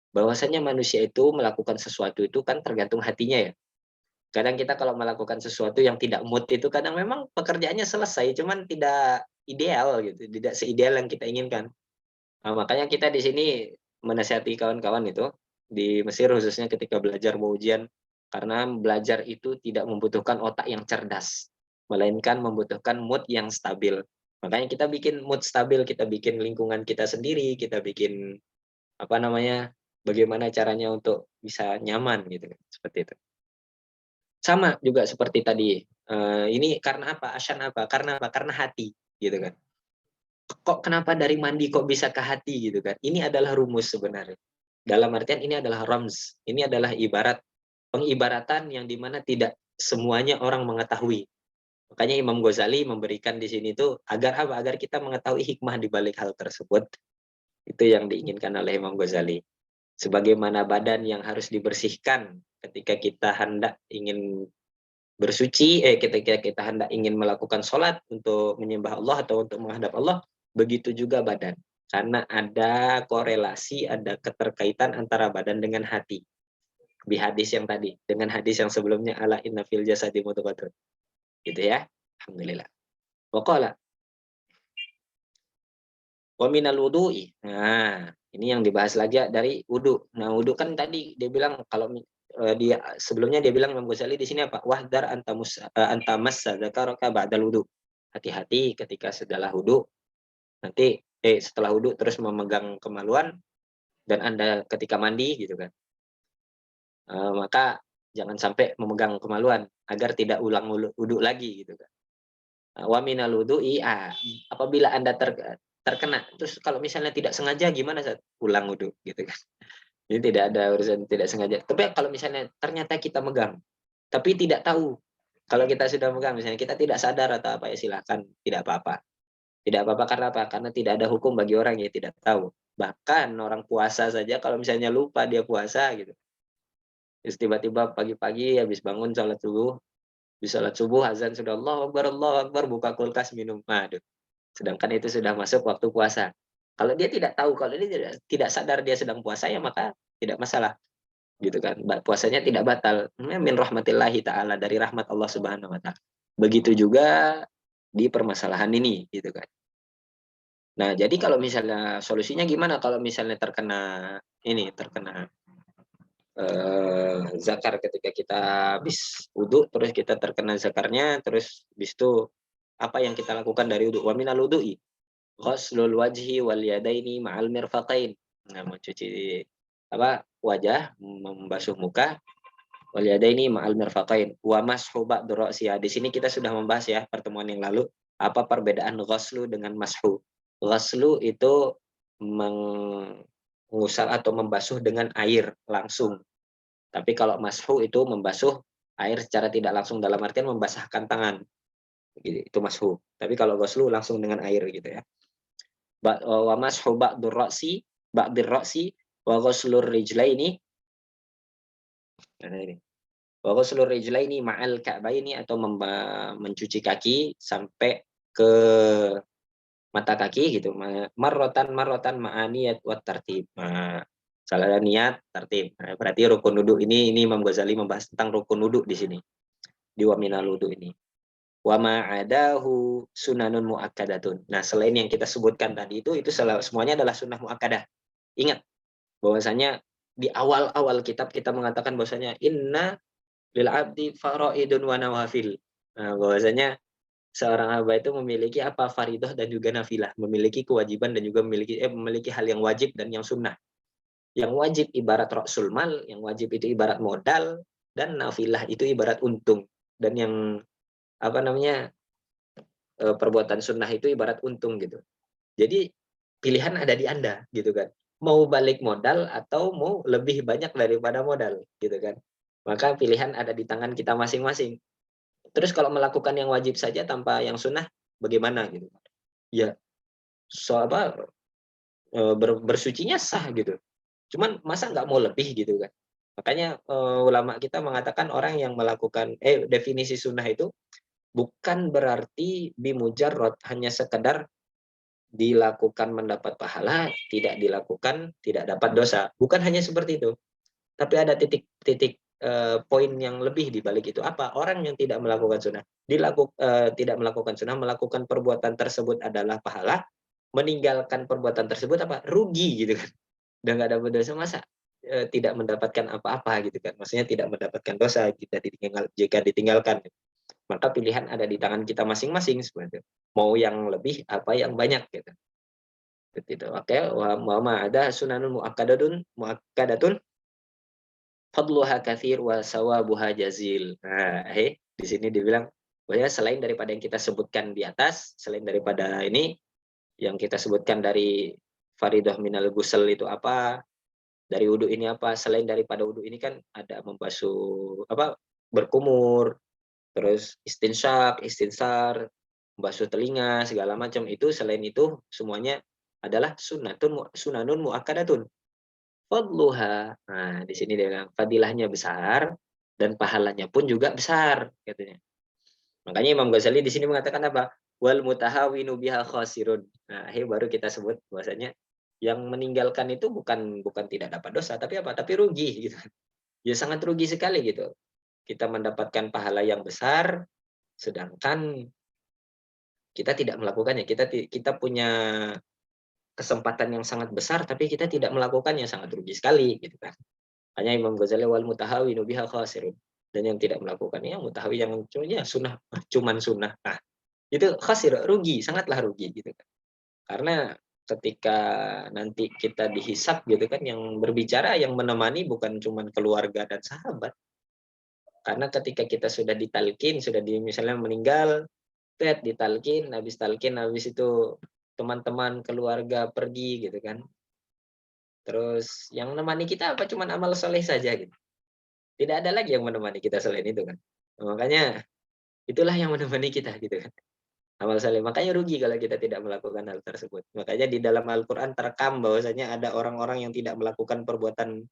Bahwasanya manusia itu melakukan sesuatu itu kan tergantung hatinya ya. Kadang kita kalau melakukan sesuatu yang tidak mood itu kadang memang pekerjaannya selesai, cuman tidak ideal gitu, tidak seideal yang kita inginkan. Nah, makanya kita di sini menasihati kawan-kawan itu di Mesir khususnya ketika belajar mau ujian, karena belajar itu tidak membutuhkan otak yang cerdas, melainkan membutuhkan mood yang stabil. Makanya kita bikin mood stabil, kita bikin lingkungan kita sendiri, kita bikin bagaimana caranya untuk bisa nyaman gitu, seperti itu. Sama juga seperti tadi, ini karena apa? Asyan apa? Karena apa? Karena hati, gitu kan. Kok kenapa dari mandi kok bisa ke hati gitu kan? Ini adalah rumus sebenarnya. Dalam artian ini adalah rams, ini adalah ibarat, pengibaratan yang dimana tidak semuanya orang mengetahui. Makanya Imam Ghazali memberikan di sini tuh agar apa? Agar kita mengetahui hikmah di balik hal tersebut. Itu yang diinginkan oleh Imam Ghazali. Sebagaimana badan yang harus dibersihkan ketika kita hendak ingin bersuci, ketika kita hendak ingin melakukan sholat untuk menyembah Allah atau untuk menghadap Allah, begitu juga badan. Karena ada korelasi, ada keterkaitan antara badan dengan hati. Bi hadis yang tadi, dengan hadis yang sebelumnya ala inna fil jasadi mudghah. Gitu ya. Alhamdulillah. Wa qala wa minal wudu'i. Nah, ini yang dibahas lagi dari wudu. Nah, wudu kan tadi dia bilang kalau dia sebelumnya dia bilang Imam Ghazali di sini apa? Wahdar anta massa dzakaraka ba'dal wudu. Hati-hati ketika setelah wudu nanti setelah wudu terus memegang kemaluan dan Anda ketika mandi gitu kan. Maka jangan sampai memegang kemaluan agar tidak ulang wudu lagi gitu kan. Wa minal wudu'i apabila Anda terkena, terus kalau misalnya tidak sengaja gimana Ustaz? Ulang wudu gitu kan. Jadi tidak ada urusan tidak sengaja. Tapi kalau misalnya ternyata kita megang, tapi tidak tahu kalau kita sudah megang, misalnya kita tidak sadar atau apa ya silahkan, tidak apa-apa. Tidak apa-apa karena apa? Karena tidak ada hukum bagi orang yang tidak tahu. Bahkan orang puasa saja kalau misalnya lupa dia puasa gitu. Terus tiba-tiba pagi-pagi habis bangun sholat subuh azan sudah Allahu Akbar, buka kulkas minum. Aduh, sedangkan itu sudah masuk waktu puasa. Kalau dia tidak tahu, kalau dia tidak sadar dia sedang puasa ya maka tidak masalah, gitu kan. Puasanya tidak batal. Min rahmatillahi taala, dari rahmat Allah Subhanahu wa taala. Begitu juga di permasalahan ini, gitu kan. Nah, jadi kalau misalnya solusinya gimana kalau misalnya terkena zakar ketika kita habis wudu, terus kita terkena zakarnya, terus habis itu apa yang kita lakukan dari wudu? Wa minal wudu'i ghuslul wajhi wal yadaini ma'al mirfaqain. Nah, mencuci wajah, membasuh muka, wal yadaini ma'al mirfaqain. Wa mashu ba'du ra'si. Di sini kita sudah membahas ya pertemuan yang lalu apa perbedaan ghuslu dengan mashu. Ghuslu itu mengusap atau membasuh dengan air langsung. Tapi kalau mashu itu membasuh air secara tidak langsung dalam artian membasahkan tangan. Itu mashu. Tapi kalau ghuslu langsung dengan air gitu ya. Wa mashu ba'dir ra'si wa ghuslur rijlaini. Nah, ini. Wa ghuslur rijlaini ma'al ka'baini, atau mencuci kaki sampai ke mata kaki gitu. Marrotan ma'aniyat wa tartib. Nah, salah niat tertib. Nah, berarti rukun wudu ini Imam Ghazali membahas tentang rukun wudu di sini. Di wa minal wudu ini. Wa ma'adahu sunanun muakkadatun. Nah, selain yang kita sebutkan tadi itu semuanya adalah sunnah muakkadah. Ingat bahwasanya di awal-awal kitab kita mengatakan bahwasanya inna lil abdi faraidun wa nawafil. Nah, bahwasanya seorang hamba itu memiliki apa? Faridah dan juga nafilah, memiliki kewajiban dan juga memiliki hal yang wajib dan yang sunnah. Yang wajib ibarat rasul mal, yang wajib itu ibarat modal, dan nafilah itu ibarat untung. Dan yang perbuatan sunnah itu ibarat untung gitu. Jadi pilihan ada di Anda gitu kan. Mau balik modal atau mau lebih banyak daripada modal gitu kan. Maka pilihan ada di tangan kita masing-masing. Terus kalau melakukan yang wajib saja tanpa yang sunnah bagaimana gitu. Ya, bersucinya sah gitu. Cuman masa nggak mau lebih gitu kan. Makanya ulama kita mengatakan orang yang melakukan definisi sunnah itu bukan berarti bimujarrad hanya sekedar dilakukan mendapat pahala, tidak dilakukan tidak dapat dosa. Bukan hanya seperti itu. Tapi ada titik-titik poin yang lebih di balik itu. Apa? Orang yang tidak melakukan sunnah, tidak melakukan sunnah, melakukan perbuatan tersebut adalah pahala, meninggalkan perbuatan tersebut apa? Rugi gitu kan. Udah nggak dapat dosa, masa tidak mendapatkan apa-apa gitu kan. Maksudnya tidak mendapatkan dosa jika ditinggalkan. Maka pilihan ada di tangan kita masing-masing sebenarnya. Mau yang lebih apa yang banyak gitu. Gitu. Oke, wa ma ada sunanun muakkadatun fadluha katsir wa sawabuha jazil. Nah, di sini dibilang bahwa selain daripada yang kita sebutkan di atas, selain daripada ini yang kita sebutkan dari faridah minal ghusl itu apa, dari wudu ini apa, selain daripada wudu ini kan ada membasuh berkumur, terus istinsar, membasuh telinga segala macam, itu selain itu semuanya adalah sunanun muakkadatun. Fadluha. Nah, di sini dia bilang fadilahnya besar dan pahalanya pun juga besar katanya. Makanya Imam Ghazali di sini mengatakan apa? Wal mutahawinu biha khasirun. Nah, baru kita sebut bahwasanya yang meninggalkan itu bukan tidak dapat dosa, tapi apa? Tapi rugi gitu. Ya sangat rugi sekali gitu. Kita mendapatkan pahala yang besar, sedangkan kita tidak melakukannya. Kita punya kesempatan yang sangat besar, tapi kita tidak melakukannya, sangat rugi sekali gitu kan. Hanya Imam Ghazali wal mutahawinu biha khasirun. Dan yang tidak melakukannya, mutahawi yang ya sunnah, cuman sunnah. Nah, itu khasir, rugi, sangatlah rugi gitu kan. Karena ketika nanti kita dihisap gitu kan, yang berbicara, yang menemani bukan cuman keluarga dan sahabat. Karena ketika kita sudah ditalkin, sudah misalnya meninggal, ditalkin, habis itu teman-teman keluarga pergi gitu kan. Terus yang menemani kita apa? Cuman amal soleh saja gitu. Tidak ada lagi yang menemani kita selain itu kan. Makanya itulah yang menemani kita gitu kan. Amal soleh. Makanya rugi kalau kita tidak melakukan hal tersebut. Makanya di dalam Al-Quran terekam bahwasanya ada orang-orang yang tidak melakukan perbuatan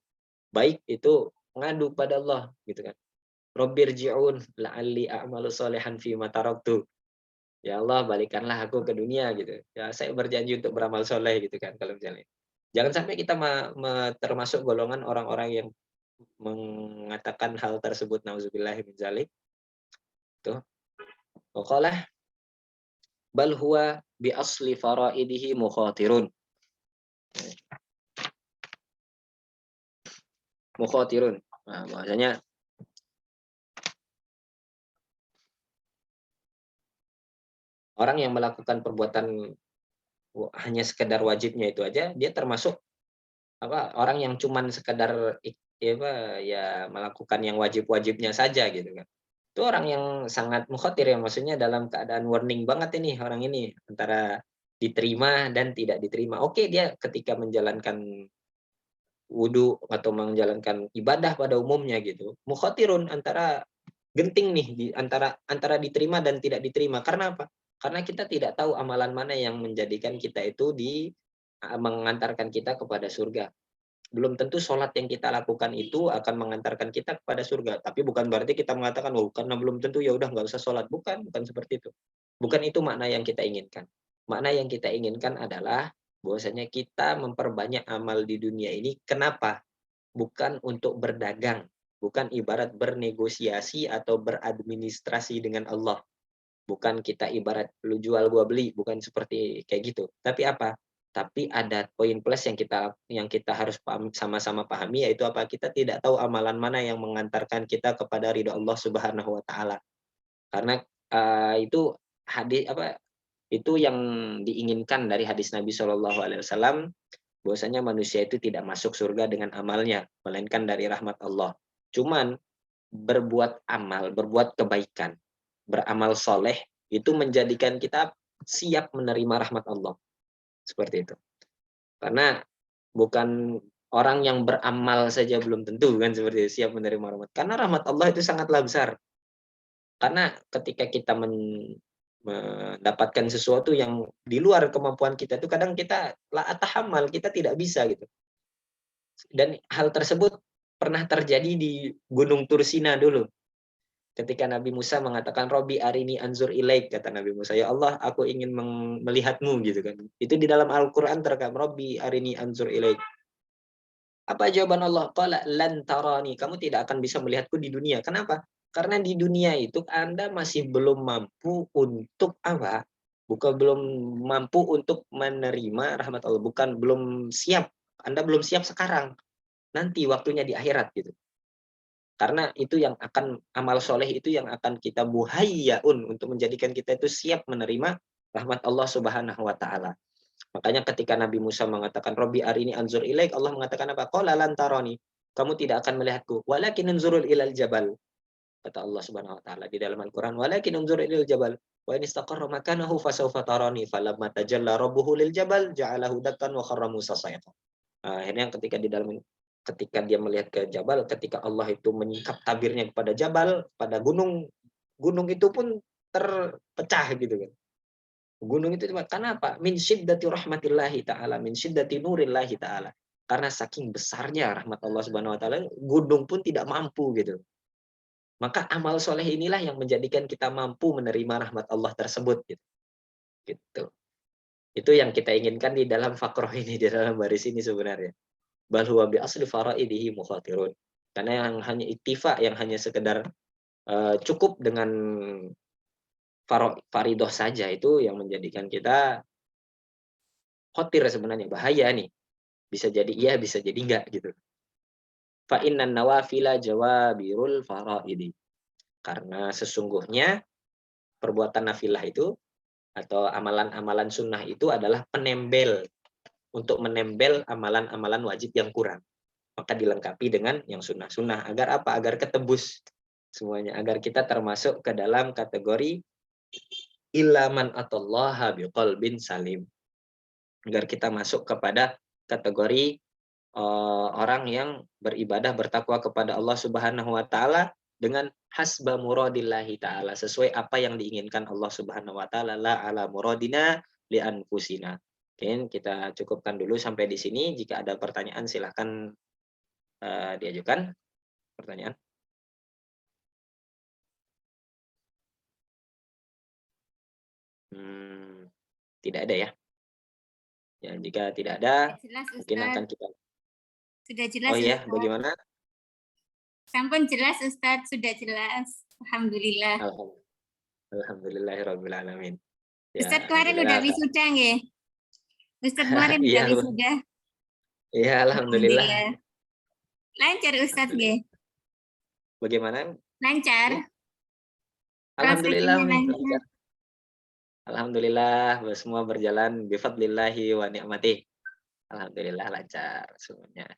baik itu ngadu pada Allah gitu kan. Robbirji'un la'alli a'malu solehan fima taraktu. Ya Allah, balikanlah aku ke dunia gitu. Ya saya berjanji untuk beramal soleh gitu kan kalau misalnya. Jangan sampai kita termasuk golongan orang-orang yang mengatakan hal tersebut, nauzubillah min dzalik. Tuh. Waqalah bal huwa bi asli faraidihi mukhatirun. Mukhatirun. Nah, bahasanya orang yang melakukan perbuatan hanya sekedar wajibnya itu aja, dia termasuk apa, orang yang cuman sekedar ya melakukan yang wajib-wajibnya saja gitu kan. Itu orang yang sangat mukhatir ya, maksudnya dalam keadaan warning banget ini orang ini antara diterima dan tidak diterima. Oke, dia ketika menjalankan wudhu atau menjalankan ibadah pada umumnya gitu, mukhatirun, antara genting nih di antara diterima dan tidak diterima. Karena apa? Karena kita tidak tahu amalan mana yang menjadikan kita itu mengantarkan kita kepada surga. Belum tentu sholat yang kita lakukan itu akan mengantarkan kita kepada surga. Tapi bukan berarti kita mengatakan, oh karena belum tentu ya udah nggak usah sholat. Bukan seperti itu. Bukan itu makna yang kita inginkan. Makna yang kita inginkan adalah bahwasanya kita memperbanyak amal di dunia ini. Kenapa? Bukan untuk berdagang. Bukan ibarat bernegosiasi atau beradministrasi dengan Allah. Bukan kita ibarat lu jual gua beli, bukan seperti kayak gitu. Tapi apa? Tapi ada poin plus yang kita harus sama-sama pahami, yaitu apa? Kita tidak tahu amalan mana yang mengantarkan kita kepada ridho Allah Subhanahu wa taala. Karena itu hadis apa? Itu yang diinginkan dari hadis Nabi Shallallahu alaihi wasallam, bahwasanya manusia itu tidak masuk surga dengan amalnya, melainkan dari rahmat Allah. Cuman berbuat amal, berbuat kebaikan, beramal soleh, itu menjadikan kita siap menerima rahmat Allah. Seperti itu. Karena bukan orang yang beramal saja belum tentu kan seperti itu, siap menerima rahmat. Karena rahmat Allah itu sangatlah besar. Karena ketika kita mendapatkan sesuatu yang di luar kemampuan kita itu, kadang kita la atahamal, kita tidak bisa gitu. Dan hal tersebut pernah terjadi di Gunung Tursina dulu. Ketika Nabi Musa mengatakan, Robi arini anzur ilaik, kata Nabi Musa, ya Allah, aku ingin melihatmu gitu kan. Itu di dalam Al-Quran terekam, Robi arini anzur ilaik. Apa jawaban Allah? Qala lan tarani, kamu tidak akan bisa melihatku di dunia. Kenapa? Karena di dunia itu Anda masih belum mampu untuk apa? Bukan belum mampu untuk menerima rahmat Allah, bukan belum siap. Anda belum siap sekarang. Nanti waktunya di akhirat gitu. Karena itu yang akan, amal soleh itu yang akan kita muhayyaun untuk menjadikan kita itu siap menerima rahmat Allah Subhanahu wa taala. Makanya ketika Nabi Musa mengatakan Robbi arini anzur ilaik, Allah mengatakan apa? Qala lan tarani. Kamu tidak akan melihatku. Walakin unzurul ilal jabal. Kata Allah Subhanahu wa taala di dalam Al-Qur'an, walakin unzur ilal jabal. Wa in istaqarra makanahu fasawfa tarani. Falamma tajalla rabbuhu lil jabal ja'alahu dakkan wa kharra Musa sa'iqa. Akhirnya ketika dia melihat ke Jabal, ketika Allah itu menyingkap tabirnya kepada Jabal, pada gunung, gunung itu pun terpecah gitu kan. Gunung itu karena apa? Min syiddati rahmatillahi ta'ala, min syiddati nurillahi ta'ala. Karena saking besarnya rahmat Allah Subhanahu wa taala, gunung pun tidak mampu gitu. Maka amal soleh inilah yang menjadikan kita mampu menerima rahmat Allah tersebut gitu. Gitu. Itu yang kita inginkan di dalam fakroh ini, di dalam baris ini sebenarnya. Bal huwa bi asli faraidihi mukhatirun. Karena yang hanya iktifa, yang hanya sekedar cukup dengan faridoh saja itu yang menjadikan kita khotir sebenarnya, bahaya nih. Bisa jadi iya, bisa jadi enggak gitu. Fa innan nawafila jawabirul faraidi. Karena sesungguhnya perbuatan nafilah itu atau amalan-amalan sunnah itu adalah penembel untuk menembel amalan-amalan wajib yang kurang. Maka dilengkapi dengan yang sunnah-sunnah. Agar apa? Agar ketebus semuanya. Agar kita termasuk ke dalam kategori ilaman atallaha biqalbin salim. Agar kita masuk kepada kategori orang yang beribadah bertakwa kepada Allah Subhanahu wa taala dengan hasba muradillahi taala, sesuai apa yang diinginkan Allah Subhanahu wa taala, la ala muradina li anfusina. Oke, kita cukupkan dulu sampai di sini. Jika ada pertanyaan silahkan diajukan pertanyaan. Tidak ada ya. Ya, jika tidak ada, jelas, mungkin Ustaz. akan kita. Sudah jelas. Oh iya, Ustaz. bagaimana? Sampun jelas, Ustaz, sudah jelas. Alhamdulillah. Alhamdulillahirabbil alamin. Ya, Ustaz kemarin udah wisuda nggih? Ustaz kemarin udah Iya, wisuda. iya, alhamdulillah. Lancar Ustaz nggih? Bagaimana? Lancar. Ya. Alhamdulillah, lancar. Alhamdulillah, semua berjalan bifadlillahi wa ni'matih. Alhamdulillah lancar semuanya.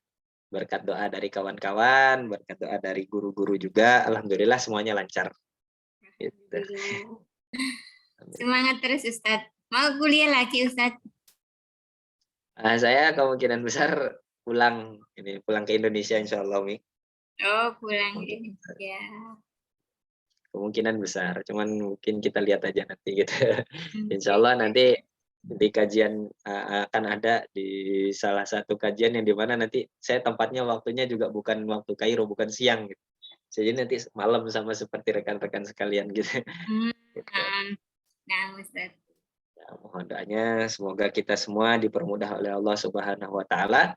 Berkat doa dari kawan-kawan, berkat doa dari guru-guru juga, alhamdulillah semuanya lancar. Gitu. Semangat terus Ustaz. Mau kuliah lagi Ustaz? Saya kemungkinan besar pulang ke Indonesia insya Allah, Mi. Oh, pulang ke Indonesia. Kemungkinan besar, cuman mungkin kita lihat aja nanti gitu. Insya Allah nanti di kajian akan ada di salah satu kajian yang dimana nanti saya tempatnya waktunya juga bukan waktu Kairo, bukan siang gitu. Jadi nanti malam sama seperti rekan-rekan sekalian gitu. Gitu. Nah, Ustaz. Ya, mohon doanya semoga kita semua dipermudah oleh Allah Subhanahu wa taala.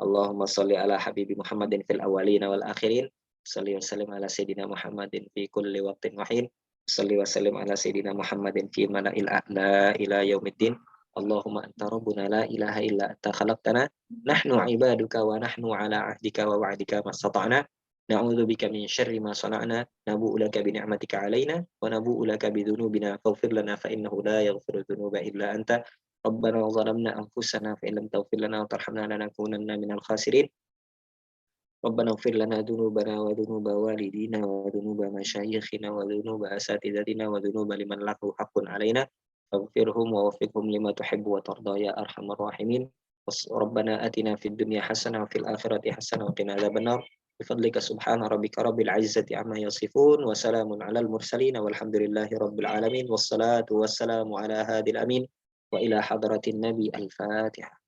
Allahumma sholli ala habibi Muhammadin fil awwalin wal akhirin. Shalli wa sallim ala sayyidina Muhammadin fi kulli waqtin wa hin. Shalli wa sallim ala sayyidina Muhammadin fi mala'il a'la ila yaumiddin. Allahumma anta rabbuna la ilaha illa anta khalaqtana nahnu ibaduka wa nahnu ala ahdika wa wa'dika mastata'na. نعوذ بك من شر ما صنعنا نبوء لك بنعمتك علينا ونبوء لك بذنوبنا فاغفر لنا فإنه لا يغفر الذنوب إلا أنت ربنا ظلمنا أنفسنا فإن لم تغفر لنا وترحمنا لنكونن من الخاسرين ربنا اغفر لنا ذنوبنا وذنوب والدينا وذنوب مشايخنا وذنوب أساتذتنا وذنوب لمن له حق علينا فاغفرهم ووفقهم لما تحب وترضى يا أرحم الراحمين ربنا آتنا في الدنيا حسنة وفي الآخرة حسنة وقنا عذاب النار بفضلك سبحان ربك رب العزة عما يصفون وسلام على المرسلين والحمد لله رب العالمين والصلاة والسلام على هادي الأمين وإلى حضرة النبي الفاتحة.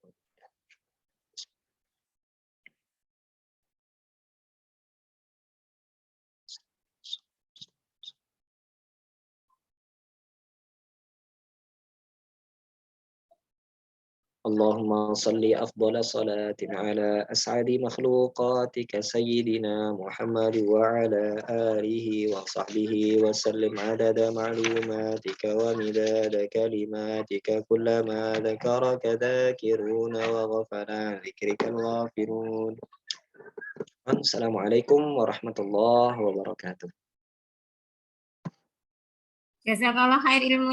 اللهم صل أفضل صلاة على أسعد مخلوقاتك سيدنا محمد وعلى آله وصحبه وسلم عدد معلوماتك ومداد كلماتك كلما ذكرك ذاكرون وغفل عن ذكرك الغافلون. السلام عليكم ورحمة الله وبركاته. Jazakallah khair ilmu.